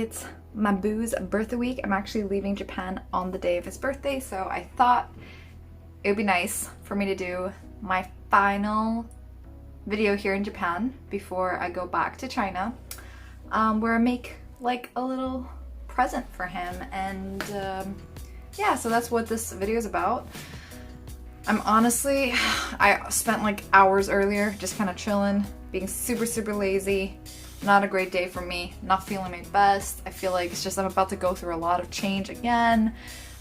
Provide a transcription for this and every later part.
It's my boo's birthday week. I'm actually leaving Japan on the day of his birthday, so I thought it would be nice for me to do my final video here in Japan before I go back to China, where I make like a little present for him. And yeah, so that's what this video is about. I spent like hours earlier just kind of chilling, being super lazy. Not a great day for me, not feeling my best. I feel like it's just I'm about to go through a lot of change again.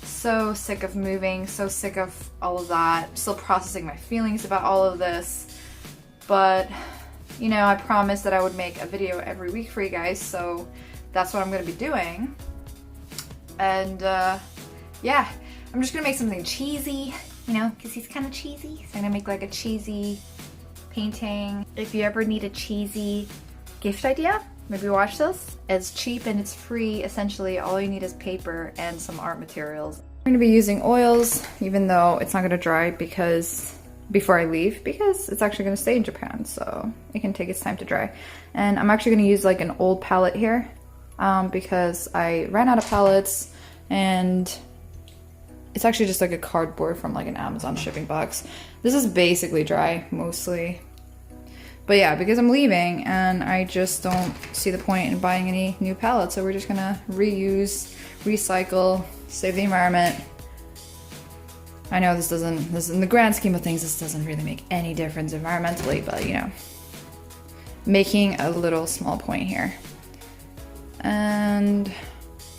So sick of moving, so sick of all of that. Still processing my feelings about all of this. But, you know, I promised that I would make a video every week for you guys, so that's what I'm gonna be doing. And yeah, I'm just gonna make something cheesy, you know, because he's kind of cheesy. So I'm gonna make like a cheesy painting. If you ever need a cheesy gift idea, maybe watch this. It's cheap and it's free. Essentially, all you need is paper and some art materials. I'm gonna be using oils, even though it's not gonna dry before I leave, because it's actually gonna stay in Japan, so it can take its time to dry. And I'm actually gonna use like an old palette here, because I ran out of palettes, and it's actually just like a cardboard from like an Amazon shipping box. This is basically dry, mostly. But yeah, because I'm leaving and I just don't see the point in buying any new palettes, so we're just gonna reuse, recycle, save the environment. I know this in the grand scheme of things, this doesn't really make any difference environmentally, but you know, making a little small point here. And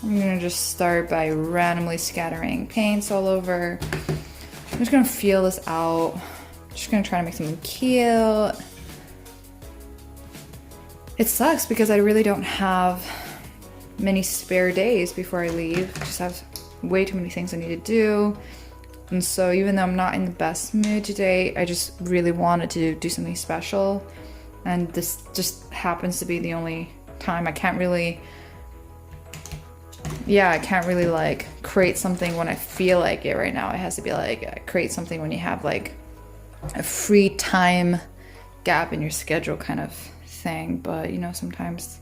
I'm gonna just start by randomly scattering paints all over. I'm just gonna feel this out. Just gonna try to make something cute. It sucks because I really don't have many spare days before I leave. I just have way too many things I need to do. And so even though I'm not in the best mood today, I just really wanted to do something special. And this just happens to be the only time I can't really like create something when I feel like it right now. It has to be like create something when you have like a free time gap in your schedule kind of thing. But you know, sometimes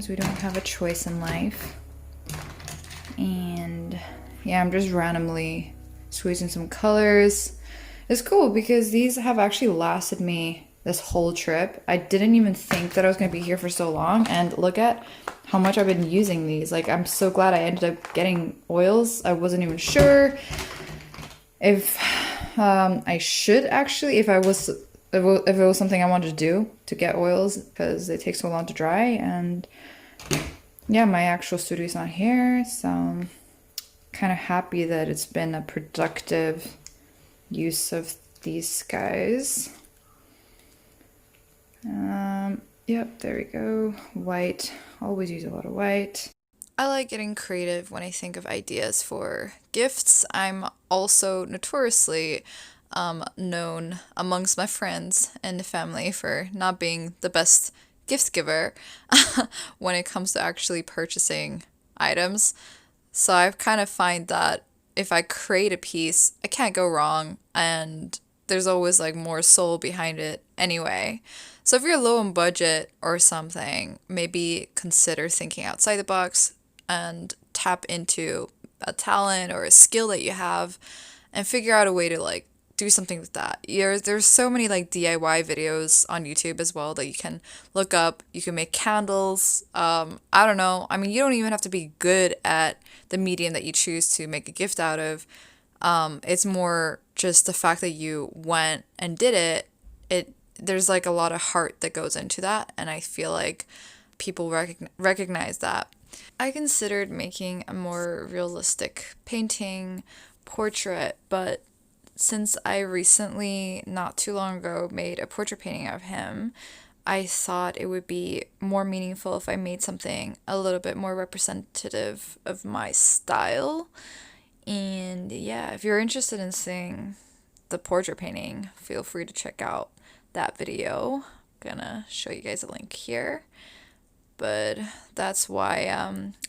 we don't have a choice in life. And yeah, I'm just randomly squeezing some colors. It's cool because these have actually lasted me this whole trip. I didn't even think that I was going to be here for so long, and look at how much I've been using these. Like, I'm so glad I ended up getting oils. I wasn't even sure if I should actually, if it was something I wanted to do to get oils, because they take so long to dry. And yeah, my actual studio is not here, so I'm kind of happy that it's been a productive use of these guys. Yep, there we go. White. Always use a lot of white. I like getting creative when I think of ideas for gifts. I'm also notoriously known amongst my friends and family for not being the best gift giver when it comes to actually purchasing items. So I kind of find that if I create a piece, I can't go wrong, and there's always like more soul behind it anyway. So if you're low on budget or something, maybe consider thinking outside the box and tap into a talent or a skill that you have and figure out a way to like do something with that. There's so many like DIY videos on YouTube as well that you can look up. You can make candles. I don't know. I mean, you don't even have to be good at the medium that you choose to make a gift out of. It's more just the fact that you went and did it. There's like a lot of heart that goes into that, and I feel like people recognize that. I considered making a more realistic painting, portrait, but since I recently, not too long ago, made a portrait painting of him, I thought it would be more meaningful if I made something a little bit more representative of my style. And yeah, if you're interested in seeing the portrait painting, feel free to check out that video. I'm gonna show you guys a link here. But that's why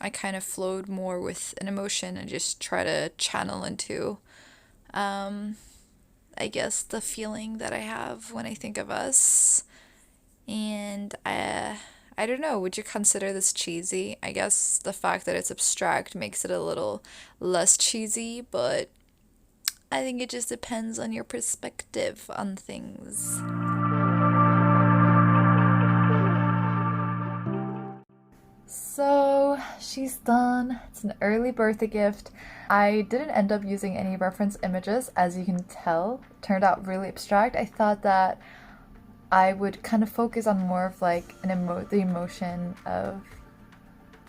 I kind of flowed more with an emotion and just try to channel into I guess the feeling that I have when I think of us. And I I don't know, would you consider this cheesy? I guess the fact that it's abstract makes it a little less cheesy, but I think it just depends on your perspective on things. So she's done. It's an early birthday gift. I didn't end up using any reference images, as you can tell. It turned out really abstract. I thought that I would kind of focus on more of like the emotion of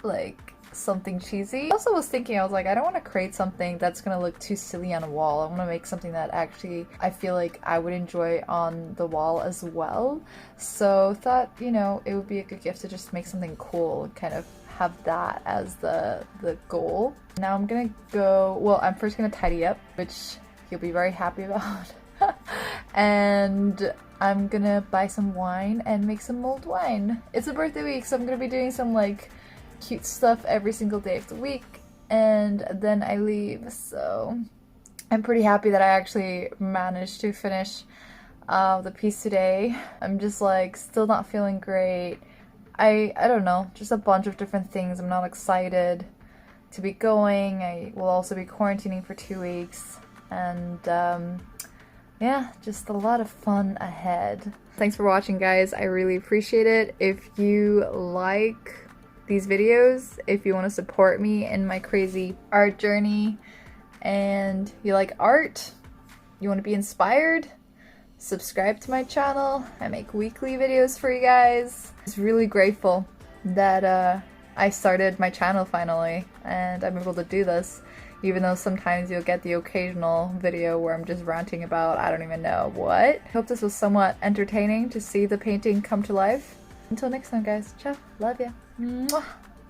like something cheesy. I also was thinking, I was like, I don't want to create something that's gonna look too silly on a wall. I want to make something that actually I feel like I would enjoy on the wall as well. So thought, you know, it would be a good gift to just make something cool and kind of have that as the goal. Now I'm gonna go, well, I'm first gonna tidy up, which you'll be very happy about. And I'm gonna buy some wine and make some mulled wine. It's a birthday week, so I'm gonna be doing some like cute stuff every single day of the week, and then I leave. So I'm pretty happy that I actually managed to finish the piece today. I'm just like still not feeling great. I don't know, just a bunch of different things. I'm not excited to be going. I will also be quarantining for 2 weeks, and yeah, just a lot of fun ahead. Thanks for watching, guys. I really appreciate it. If you like these videos, if you want to support me in my crazy art journey, and you like art, you want to be inspired, subscribe to my channel. I make weekly videos for you guys. I was really grateful that I started my channel finally, and I'm able to do this. Even though sometimes you'll get the occasional video where I'm just ranting about I don't even know what. I hope this was somewhat entertaining to see the painting come to life. Until next time, guys. Ciao. Love ya. Mwah.